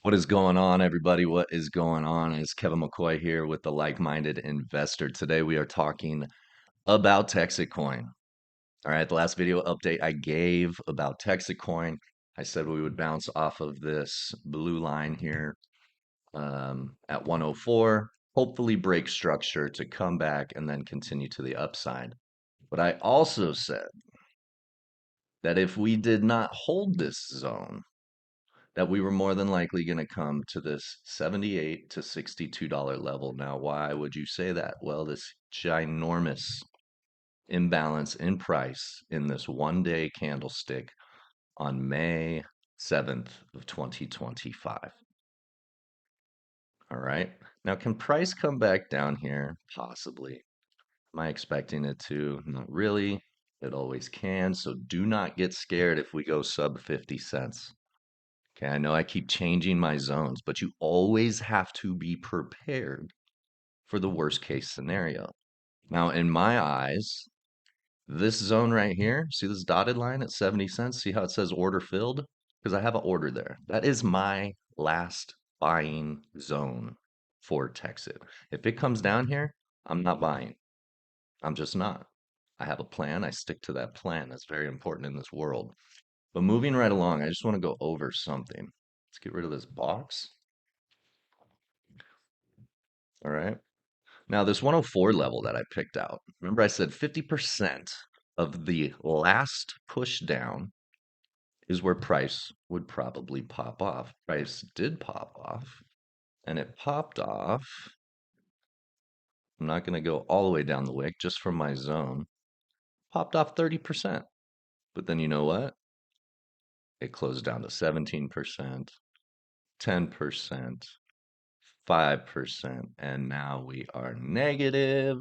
What is going on, everybody? What is going on? It's Kevin McCoy here with the Like-Minded Investor. Today we are talking about Texacoin. All right, the last video update I gave about Texacoin, I said we would bounce off of this blue line here at 104, hopefully break structure to come back and then continue to the upside. But I also said that if we did not hold this zone, that we were more than likely going to come to this $78 to $62 level. Now, why would you say that? Well, this ginormous imbalance in price in this one-day candlestick on May 7th of 2025. All right. Now, can price come back down here? Possibly. Am I expecting it to? Not really. It always can. So do not get scared if we go sub 50 cents. Okay, I know I keep changing my zones, but you always have to be prepared for the worst case scenario. Now, in my eyes, this zone right here, see this dotted line at 70 cents? See how it says order filled? Because I have an order there. That is my last buying zone for Texit. If it comes down here, I'm not buying. I'm just not. I have a plan. I stick to that plan. That's very important in this world. But moving right along, I just want to go over something. Let's get rid of this box. All right. Now, this 104 level that I picked out, remember I said 50% of the last push down is where price would probably pop off. Price did pop off, and it popped off. I'm not going to go all the way down the wick just from my zone. Popped off 30%. But then you know what? It closed down to 17%, 10%, 5%, and now we are negative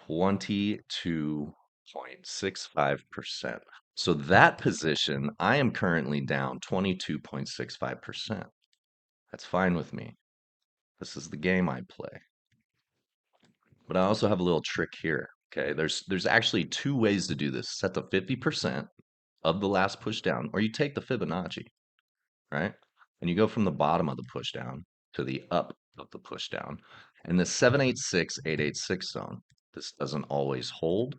22.65%. So that position, I am currently down 22.65%. That's fine with me. This is the game I play. But I also have a little trick here. Okay, there's actually two ways to do this. Set the 50% of the last push down, or you take the Fibonacci, right? And you go from the bottom of the push down to the up of the push down. And the 786, 886 zone, this doesn't always hold.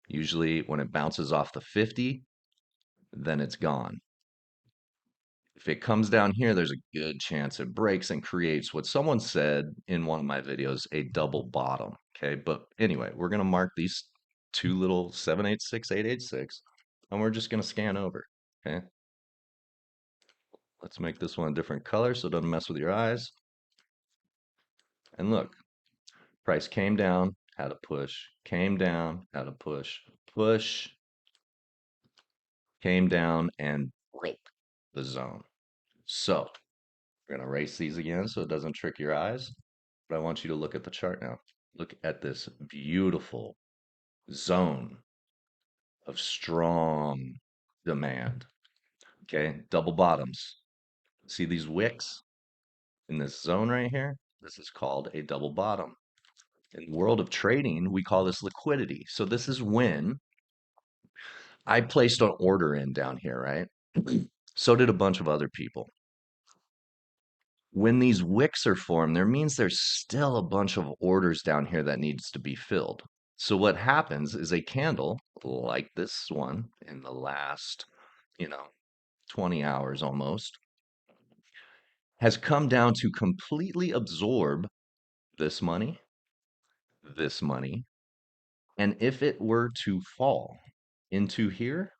Usually when it bounces off the 50, then it's gone. If it comes down here, there's a good chance it breaks and creates what someone said in one of my videos, a double bottom. Okay, but anyway, we're going to mark these two little 786, 886, and we're just going to scan over. Okay, let's make this one a different color so it doesn't mess with your eyes. And look, price came down, had a push, came down, had a push, push, came down, and broke the zone. So we're going to erase these again so it doesn't trick your eyes. But I want you to look at the chart now. Look at this beautiful zone of strong demand. Okay, double bottoms. See these wicks in this zone right here? This is called a double bottom. In the world of trading, we call this liquidity. So this is when I placed an order in down here, right? So did a bunch of other people. When these wicks are formed, there means there's still a bunch of orders down here that needs to be filled. So what happens is a candle like this one in the last, 20 hours almost has come down to completely absorb this money, this money, and if it were to fall into here,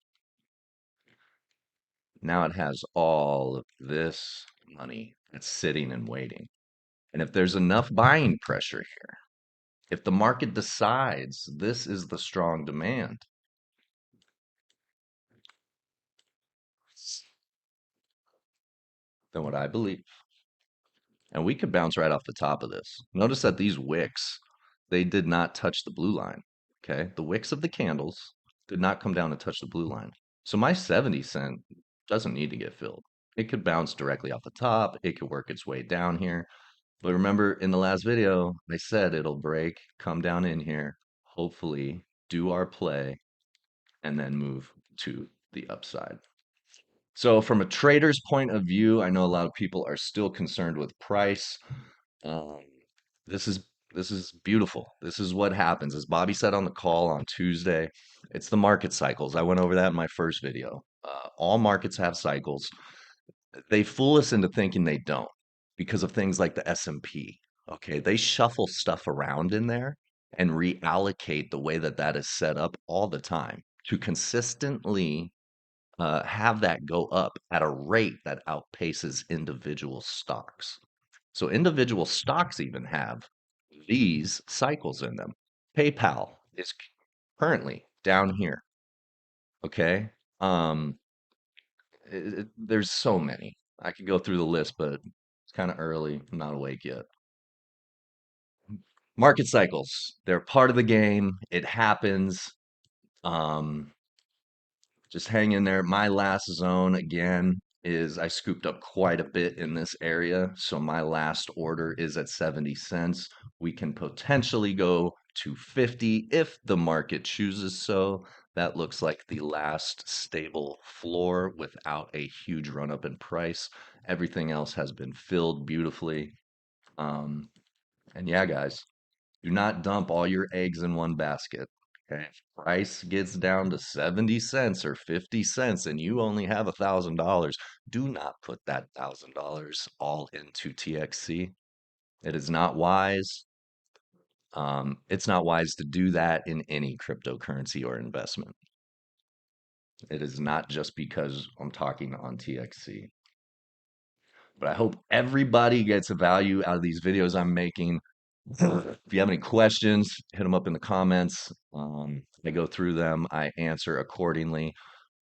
now it has all of this money that's sitting and waiting. And if there's enough buying pressure here, if the market decides this is the strong demand, then what I believe, and we could bounce right off the top of this. Notice that these wicks, they did not touch the blue line. Okay. The wicks of the candles did not come down and touch the blue line. So my 70 cent doesn't need to get filled. It could bounce directly off the top. It could work its way down here. But remember in the last video, I said it'll break, come down in here, hopefully do our play, and then move to the upside. So from a trader's point of view, I know a lot of people are still concerned with price. Um, this is this is beautiful. This is what happens. As Bobby said on the call on Tuesday, it's the market cycles. I went over that in my first video. All markets have cycles. They fool us into thinking they don't because of things like the S&P. Okay, they shuffle stuff around in there and reallocate the way that that is set up all the time to consistently have that go up at a rate that outpaces individual stocks. So individual stocks even have these cycles in them. PayPal is currently down here. Okay. Um, there's so many. I could go through the list, but it's kind of early. I'm not awake yet. Market cycles, they're part of the game. It happens. Um, just hang in there. My last zone again is I scooped up quite a bit in this area. So my last order is at 70 cents. We can potentially go to 50 if the market chooses so. That looks like the last stable floor without a huge run up in price. Everything else has been filled beautifully. Um, and yeah, guys, do not dump all your eggs in one basket. Okay. If price gets down to 70 cents or 50 cents and you only have $1,000, do not put that $1,000 all into TXC. It is not wise. It's not wise to do that in any cryptocurrency or investment. It is not just because I'm talking on TXC. But I hope everybody gets a value out of these videos I'm making. If you have any questions, hit them up in the comments. I go through them, I answer accordingly.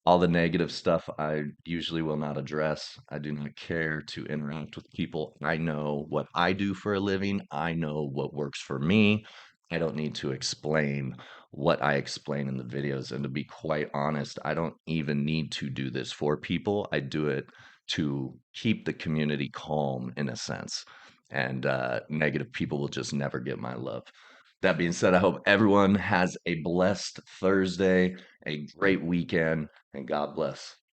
All the negative stuff I usually will not address. I do not care to interact with people. I know what I do for a living, I know what works for me. I don't need to explain what I explain in the videos. And to be quite honest, I don't even need to do this for people. I do it to keep the community calm in a sense. And negative people will just never get my love. That being said, I hope everyone has a blessed Thursday, a great weekend, and God bless.